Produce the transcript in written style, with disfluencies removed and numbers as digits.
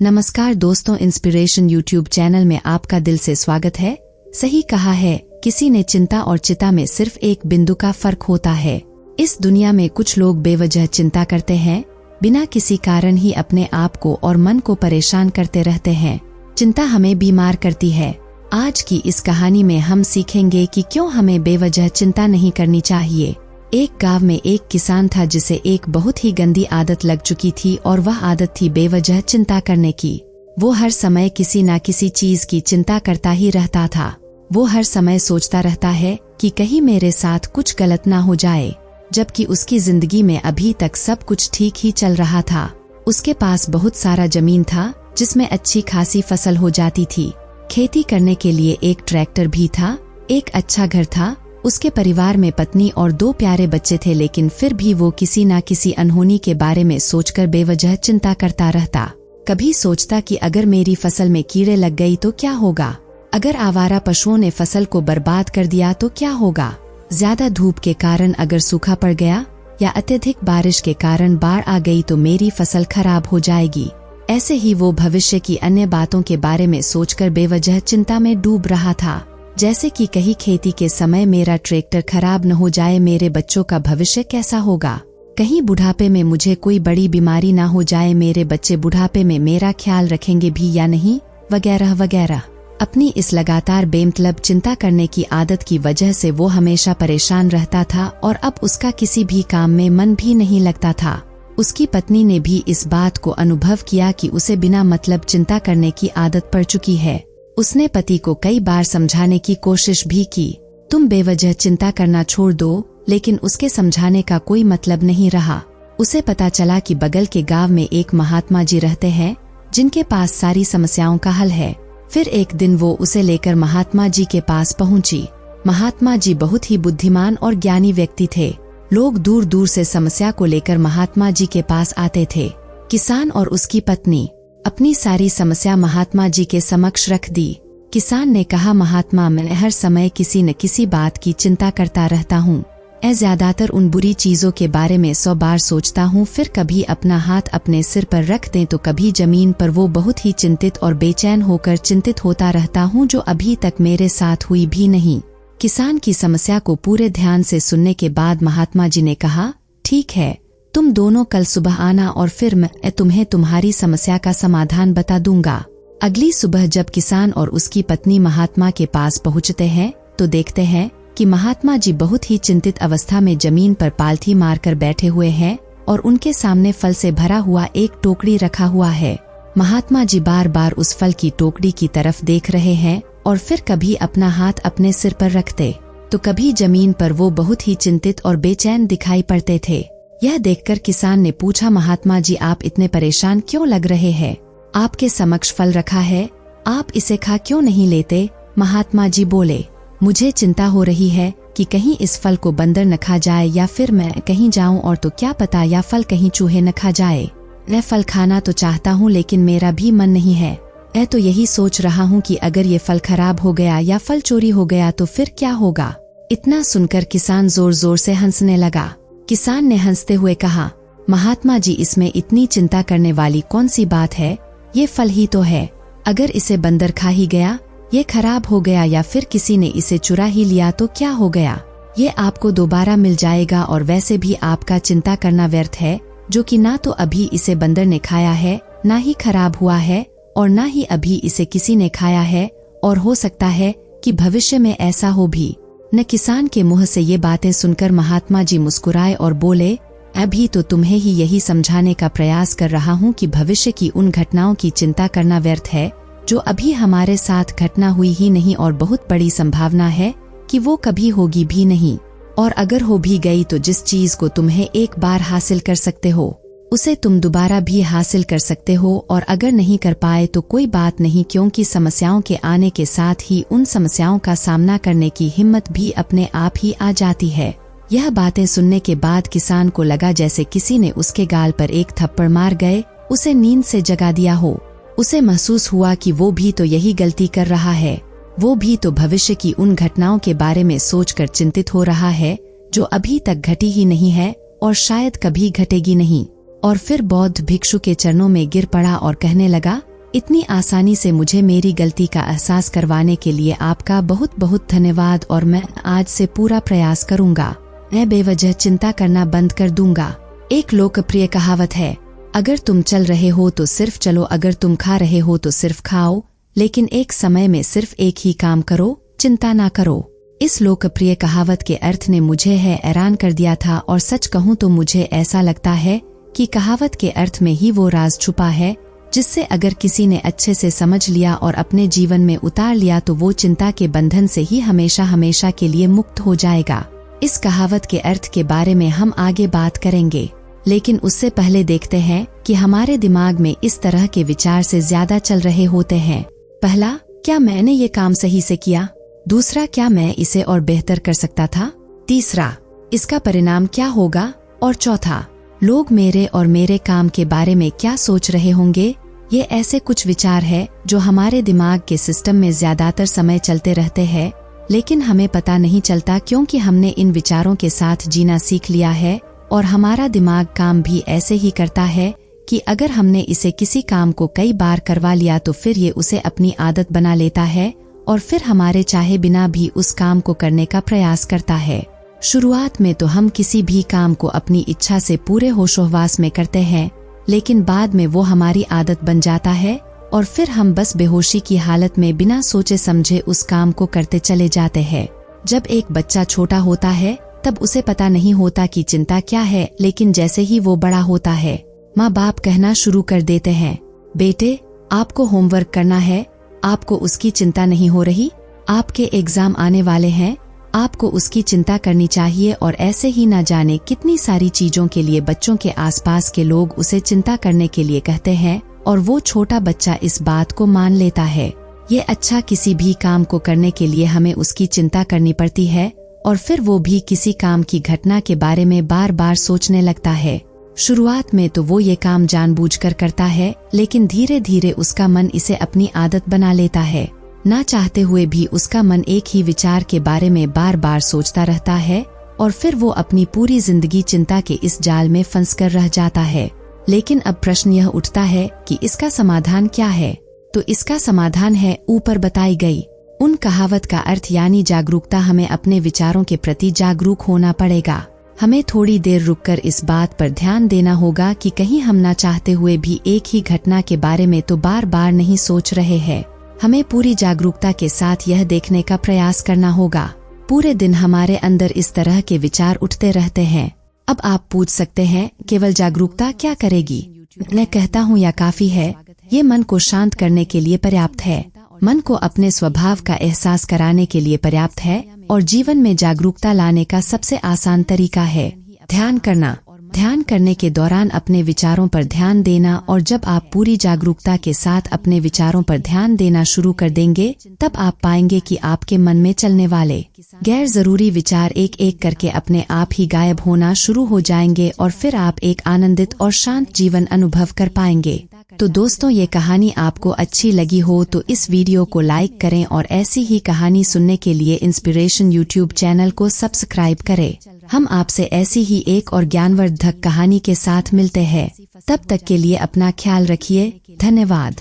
नमस्कार दोस्तों, inspiration YouTube channel में आपका दिल से स्वागत है। सही कहा है किसी ने, चिंता और चिता में सिर्फ एक बिंदु का फर्क होता है। इस दुनिया में कुछ लोग बेवजह चिंता करते हैं, बिना किसी कारण ही अपने आप को और मन को परेशान करते रहते हैं। चिंता हमें बीमार करती है। आज की इस कहानी में हम सीखेंगे कि क्यों हमें बेवजह चिंता नहीं करनी चाहिए। एक गांव में एक किसान था जिसे एक बहुत ही गंदी आदत लग चुकी थी और वह आदत थी बेवजह चिंता करने की। वो हर समय किसी न किसी चीज की चिंता करता ही रहता था। वो हर समय सोचता रहता है कि कहीं मेरे साथ कुछ गलत ना हो जाए, जबकि उसकी जिंदगी में अभी तक सब कुछ ठीक ही चल रहा था। उसके पास बहुत सारा जमीन था जिसमें अच्छी खासी फसल हो जाती थी। खेती करने के लिए एक ट्रैक्टर भी था, एक अच्छा घर था। उसके परिवार में पत्नी और 2 प्यारे बच्चे थे, लेकिन फिर भी वो किसी न किसी अनहोनी के बारे में सोचकर बेवजह चिंता करता रहता। कभी सोचता कि अगर मेरी फसल में कीड़े लग गई तो क्या होगा, अगर आवारा पशुओं ने फसल को बर्बाद कर दिया तो क्या होगा, ज्यादा धूप के कारण अगर सूखा पड़ गया या अत्यधिक बारिश के कारण बाढ़ आ गई तो मेरी फसल खराब हो जाएगी। ऐसे ही वो भविष्य की अन्य बातों के बारे में सोचकर बेवजह चिंता में डूब रहा था। जैसे कि कहीं खेती के समय मेरा ट्रैक्टर खराब न हो जाए, मेरे बच्चों का भविष्य कैसा होगा, कहीं बुढ़ापे में मुझे कोई बड़ी बीमारी ना हो जाए, मेरे बच्चे बुढ़ापे में मेरा ख्याल रखेंगे भी या नहीं, वगैरह वगैरह। अपनी इस लगातार बेमतलब चिंता करने की आदत की वजह से वो हमेशा परेशान रहता था और अब उसका किसी भी काम में मन भी नहीं लगता था। उसकी पत्नी ने भी इस बात को अनुभव किया कि उसे बिना मतलब चिंता करने की आदत पड़ चुकी है। उसने पति को कई बार समझाने की कोशिश भी की, तुम बेवजह चिंता करना छोड़ दो, लेकिन उसके समझाने का कोई मतलब नहीं रहा। उसे पता चला कि बगल के गांव में एक महात्मा जी रहते हैं जिनके पास सारी समस्याओं का हल है। फिर एक दिन वो उसे लेकर महात्मा जी के पास पहुंची। महात्मा जी बहुत ही बुद्धिमान और ज्ञानी व्यक्ति थे। लोग दूर दूर से समस्या को लेकर महात्मा जी के पास आते थे। किसान और उसकी पत्नी अपनी सारी समस्या महात्मा जी के समक्ष रख दी। किसान ने कहा, महात्मा, मैं हर समय किसी न किसी बात की चिंता करता रहता हूँ। ज्यादातर उन बुरी चीजों के बारे में 100 बार सोचता हूँ, फिर कभी अपना हाथ अपने सिर पर रख दें तो कभी जमीन पर। वो बहुत ही चिंतित और बेचैन होकर चिंतित होता रहता हूँ, जो अभी तक मेरे साथ हुई भी नहीं। किसान की समस्या को पूरे ध्यान से सुनने के बाद महात्मा जी ने कहा, ठीक है, तुम दोनों कल सुबह आना और फिर मैं तुम्हें तुम्हारी समस्या का समाधान बता दूंगा। अगली सुबह जब किसान और उसकी पत्नी महात्मा के पास पहुंचते हैं तो देखते हैं कि महात्मा जी बहुत ही चिंतित अवस्था में जमीन पर पालथी मारकर बैठे हुए हैं और उनके सामने फल से भरा हुआ एक टोकरी रखा हुआ है। महात्मा जी बार बार उस फल की टोकरी की तरफ देख रहे हैं और फिर कभी अपना हाथ अपने सिर पर रखते तो कभी जमीन पर। वो बहुत ही चिंतित और बेचैन दिखाई पड़ते थे। यह देखकर किसान ने पूछा, महात्मा जी, आप इतने परेशान क्यों लग रहे हैं? आपके समक्ष फल रखा है, आप इसे खा क्यों नहीं लेते? महात्मा जी बोले, मुझे चिंता हो रही है कि कहीं इस फल को बंदर न खा जाए या फिर मैं कहीं जाऊं और तो क्या पता या फल कहीं चूहे न खा जाए। मैं फल खाना तो चाहता हूं लेकिन मेरा भी मन नहीं है। मैं तो यही सोच रहा हूं कि अगर ये फल खराब हो गया या फल चोरी हो गया तो फिर क्या होगा। इतना सुनकर किसान जोर जोर से हंसने लगा। किसान ने हंसते हुए कहा, महात्मा जी, इसमें इतनी चिंता करने वाली कौन सी बात है? ये फल ही तो है। अगर इसे बंदर खा ही गया, ये खराब हो गया या फिर किसी ने इसे चुरा ही लिया तो क्या हो गया? ये आपको दोबारा मिल जाएगा और वैसे भी आपका चिंता करना व्यर्थ है, जो कि ना तो अभी इसे बंदर ने खाया है, ना ही खराब हुआ है और ना ही अभी इसे किसी ने खाया है, और हो सकता है कि भविष्य में ऐसा हो भी न। किसान के मुंह से ये बातें सुनकर महात्मा जी मुस्कुराए और बोले, अभी तो तुम्हें ही यही समझाने का प्रयास कर रहा हूँ कि भविष्य की उन घटनाओं की चिंता करना व्यर्थ है जो अभी हमारे साथ घटना हुई ही नहीं और बहुत बड़ी संभावना है कि वो कभी होगी भी नहीं। और अगर हो भी गई तो जिस चीज को तुम्हें एक बार हासिल कर सकते हो उसे तुम दोबारा भी हासिल कर सकते हो, और अगर नहीं कर पाए तो कोई बात नहीं, क्योंकि समस्याओं के आने के साथ ही उन समस्याओं का सामना करने की हिम्मत भी अपने आप ही आ जाती है। यह बातें सुनने के बाद किसान को लगा जैसे किसी ने उसके गाल पर एक थप्पड़ मार गए, उसे नींद से जगा दिया हो। उसे महसूस हुआ कि वो भी तो यही गलती कर रहा है। वो भी तो भविष्य की उन घटनाओं के बारे में सोचकर चिंतित हो रहा है जो अभी तक घटी ही नहीं है और शायद कभी घटेगी नहीं। और फिर बौद्ध भिक्षु के चरणों में गिर पड़ा और कहने लगा, इतनी आसानी से मुझे मेरी गलती का एहसास करवाने के लिए आपका बहुत बहुत धन्यवाद और मैं आज से पूरा प्रयास करूंगा। मैं बेवजह चिंता करना बंद कर दूंगा। एक लोकप्रिय कहावत है, अगर तुम चल रहे हो तो सिर्फ चलो, अगर तुम खा रहे हो तो सिर्फ खाओ, लेकिन एक समय में सिर्फ एक ही काम करो, चिंता ना करो। इस लोकप्रिय कहावत के अर्थ ने मुझे हैरान कर दिया था और सच कहूं तो मुझे ऐसा लगता है कि कहावत के अर्थ में ही वो राज छुपा है जिससे अगर किसी ने अच्छे से समझ लिया और अपने जीवन में उतार लिया तो वो चिंता के बंधन से ही हमेशा हमेशा के लिए मुक्त हो जाएगा। इस कहावत के अर्थ के बारे में हम आगे बात करेंगे, लेकिन उससे पहले देखते हैं कि हमारे दिमाग में इस तरह के विचार से ज्यादा चल रहे होते हैं। पहला, क्या मैंने ये काम सही से किया? दूसरा, क्या मैं इसे और बेहतर कर सकता था? तीसरा, इसका परिणाम क्या होगा? और चौथा, लोग मेरे और मेरे काम के बारे में क्या सोच रहे होंगे? ये ऐसे कुछ विचार है जो हमारे दिमाग के सिस्टम में ज्यादातर समय चलते रहते हैं, लेकिन हमें पता नहीं चलता क्योंकि हमने इन विचारों के साथ जीना सीख लिया है और हमारा दिमाग काम भी ऐसे ही करता है कि अगर हमने इसे किसी काम को कई बार करवा लिया तो फिर ये उसे अपनी आदत बना लेता है और फिर हमारे चाहे बिना भी उस काम को करने का प्रयास करता है। शुरुआत में तो हम किसी भी काम को अपनी इच्छा से पूरे होशोहवास में करते हैं, लेकिन बाद में वो हमारी आदत बन जाता है और फिर हम बस बेहोशी की हालत में बिना सोचे समझे उस काम को करते चले जाते हैं। जब एक बच्चा छोटा होता है तब उसे पता नहीं होता कि चिंता क्या है, लेकिन जैसे ही वो बड़ा होता है माँ बाप कहना शुरू कर देते हैं, बेटे आपको होमवर्क करना है, आपको उसकी चिंता नहीं हो रही, आपके एग्जाम आने वाले हैं, आपको उसकी चिंता करनी चाहिए। और ऐसे ही ना जाने कितनी सारी चीजों के लिए बच्चों के आसपास के लोग उसे चिंता करने के लिए कहते हैं और वो छोटा बच्चा इस बात को मान लेता है। ये अच्छा, किसी भी काम को करने के लिए हमें उसकी चिंता करनी पड़ती है और फिर वो भी किसी काम की घटना के बारे में बार बार सोचने लगता है। शुरुआत में तो वो ये काम जानबूझकर करता है, लेकिन धीरे धीरे उसका मन इसे अपनी आदत बना लेता है। ना चाहते हुए भी उसका मन एक ही विचार के बारे में बार बार सोचता रहता है और फिर वो अपनी पूरी जिंदगी चिंता के इस जाल में फंसकर रह जाता है। लेकिन अब प्रश्न यह उठता है कि इसका समाधान क्या है? तो इसका समाधान है ऊपर बताई गई उन कहावत का अर्थ यानी जागरूकता। हमें अपने विचारों के प्रति जागरूक होना पड़ेगा। हमें थोड़ी देर रुककर इस बात पर ध्यान देना होगा कि कहीं हम ना चाहते हुए भी एक ही घटना के बारे में तो बार बार नहीं सोच रहे हैं। हमें पूरी जागरूकता के साथ यह देखने का प्रयास करना होगा। पूरे दिन हमारे अंदर इस तरह के विचार उठते रहते हैं। अब आप पूछ सकते हैं, केवल जागरूकता क्या करेगी? मैं कहता हूँ या काफी है। ये मन को शांत करने के लिए पर्याप्त है, मन को अपने स्वभाव का एहसास कराने के लिए पर्याप्त है और जीवन में जागरूकता लाने का सबसे आसान तरीका है ध्यान करना। ध्यान करने के दौरान अपने विचारों पर ध्यान देना, और जब आप पूरी जागरूकता के साथ अपने विचारों पर ध्यान देना शुरू कर देंगे तब आप पाएंगे कि आपके मन में चलने वाले गैर जरूरी विचार एक एक करके अपने आप ही गायब होना शुरू हो जाएंगे और फिर आप एक आनंदित और शांत जीवन अनुभव कर पाएंगे। तो दोस्तों, ये कहानी आपको अच्छी लगी हो तो इस वीडियो को लाइक करें और ऐसी ही कहानी सुनने के लिए इंस्पिरेशन यूट्यूब चैनल को सब्सक्राइब करें। हम आपसे ऐसी ही एक और ज्ञानवर्धक कहानी के साथ मिलते हैं। तब तक के लिए अपना ख्याल रखिए। धन्यवाद।